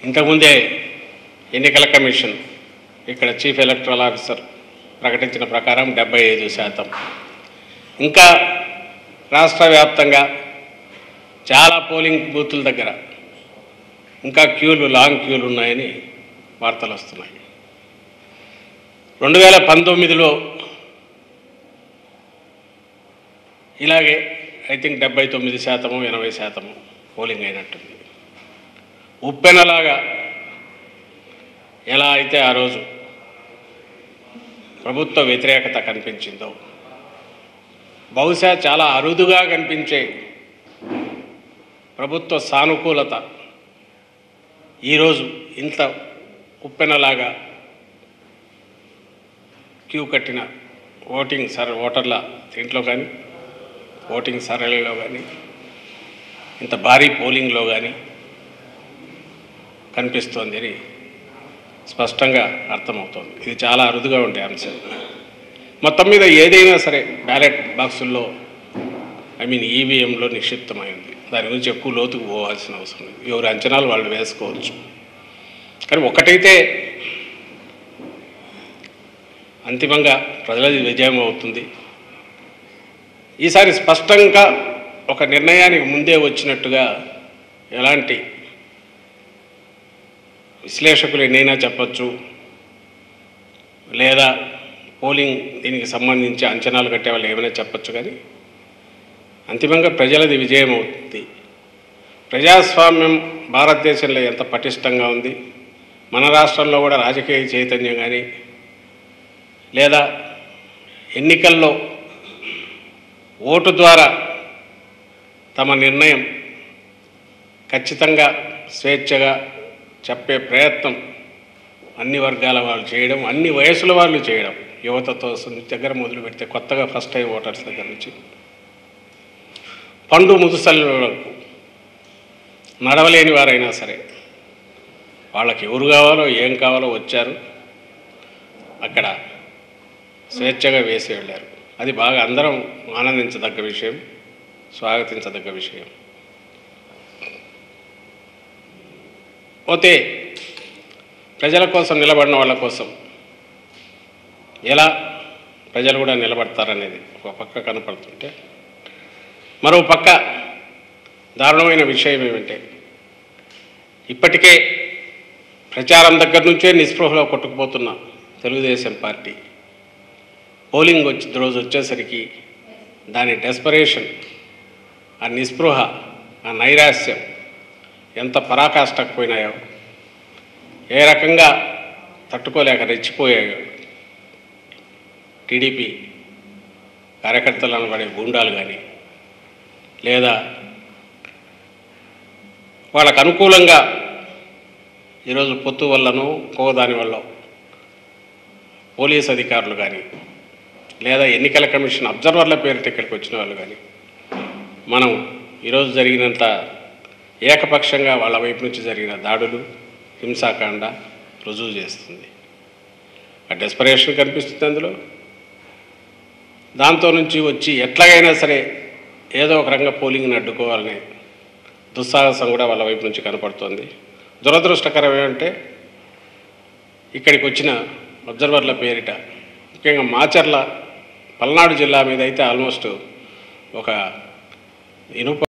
ఇంతకుముందే ఎన్నికల కమిషన్ ఇక్కడ చీఫ్ ఎలక్టరల్ ఆఫీసర్ ప్రకటించిన ప్రకారం 75%. ఇంకా రాష్ట్ర వ్యాప్తంగా చాలా పోలింగ్ బూతుల దగ్గర ఇంకా లాంగ్ క్యూలు ఉన్నాయని వార్తలు వస్తున్నాయి. 2019లో ఇలాగే ఐ థింక్ 79% 80% పోలింగ్ అయినట్టుంది. ఉప్పెనలాగా ఎలా అయితే ఆ రోజు ప్రభుత్వ వ్యతిరేకత కనిపించిందో, బహుశా చాలా అరుదుగా కనిపించే ప్రభుత్వ సానుకూలత ఈరోజు ఇంత ఉప్పెనలాగా క్యూ కట్టిన ఓటర్ల దీంట్లో కానీ, ఓటింగ్ సరళిలో కానీ, ఇంత భారీ పోలింగ్లో కానీ కనిపిస్తోందని స్పష్టంగా అర్థమవుతోంది. ఇది చాలా అరుదుగా ఉండే అంశం. మొత్తం మీద ఏదైనా సరే బ్యాలెట్ బాక్సుల్లో ఈవీఎంలో నిక్షిప్తమైంది. దాని గురించి ఎక్కువ లోతుకు పోవాల్సిన అవసరం లేదు. ఎవరి అంచనాలు వాళ్ళు వేసుకోవచ్చు. కానీ ఒకటైతే అంతిమంగా ప్రజలది విజయం అవుతుంది. ఈసారి స్పష్టంగా ఒక నిర్ణయానికి ముందే వచ్చినట్టుగా ఎలాంటి విశ్లేషకులు ఎన్నైనా చెప్పచ్చు, లేదా పోలింగ్ దీనికి సంబంధించి అంచనాలు కట్టే వాళ్ళు ఏమైనా చెప్పచ్చు, కానీ అంతిమంగా ప్రజలది విజయం అవుతుంది. ప్రజాస్వామ్యం భారతదేశంలో ఎంత పటిష్టంగా ఉంది, మన రాష్ట్రంలో కూడా రాజకీయ చైతన్యం కానీ, లేదా ఎన్నికల్లో ఓటు ద్వారా తమ నిర్ణయం ఖచ్చితంగా స్వేచ్ఛగా చెప్పే ప్రయత్నం అన్ని వర్గాల వాళ్ళు చేయడం, అన్ని వయసుల వాళ్ళు చేయడం, యువతతో దగ్గర మొదలు పెడితే కొత్తగా ఫస్ట్ టైం ఓటర్స్ దగ్గర నుంచి పండు ముదుసలకు నడవలేని వారైనా సరే వాళ్ళకి ఎవరు కావాలో ఏం కావాలో వచ్చారు, అక్కడ స్వేచ్ఛగా వేసి వెళ్ళారు. అది బాగా అందరం ఆనందించదగ్గ విషయం, స్వాగతించదగ్గ విషయం. పోతే ప్రజల కోసం నిలబడిన వాళ్ళ కోసం ఎలా ప్రజలు కూడా నిలబడతారనేది ఒక పక్క కనపడుతుంటే, మరో పక్క దారుణమైన విషయం ఏమంటే, ఇప్పటికే ప్రచారం దగ్గర నుంచే నిస్పృహలో కొట్టుకుపోతున్న తెలుగుదేశం పార్టీ పోలింగ్ రోజు వచ్చేసరికి దాని డెస్పరేషన్, ఆ నిస్పృహ, ఆ నైరాశ్యం ఎంత పరాకాష్ఠకు పోయినాయో, ఏ రకంగా తట్టుకోలేక రెచ్చిపోయాయో టీడీపీ కార్యకర్తలు అనబడే గూండాలు కానీ, లేదా వాళ్ళకు అనుకూలంగా ఈరోజు పొత్తు వల్లనో దాని వల్ల పోలీస్ అధికారులు కానీ, లేదా ఎన్నికల కమిషన్ అబ్జర్వర్ల పేరిట ఇక్కడికి వచ్చిన వాళ్ళు కానీ, మనం ఈరోజు జరిగినంత ఏకపక్షంగా వాళ్ళ వైపు నుంచి జరిగిన దాడులు, హింసాకాండ రుజువు చేస్తుంది. ఆ డెస్పరేషన్ కనిపిస్తుంది అందులో. దాంతో నుంచి వచ్చి ఎట్లాగైనా సరే ఏదో ఒక రంగ పోలింగ్ని అడ్డుకోవాలనే దుస్సాహసం కూడా వాళ్ళ వైపు నుంచి కనపడుతోంది. దురదృష్టకరం ఏమంటే, ఇక్కడికి వచ్చిన అబ్జర్వర్ల పేరిట ముఖ్యంగా మాచర్ల పల్నాడు జిల్లా మీద అయితే ఆల్మోస్ట్ ఒక ఇనుప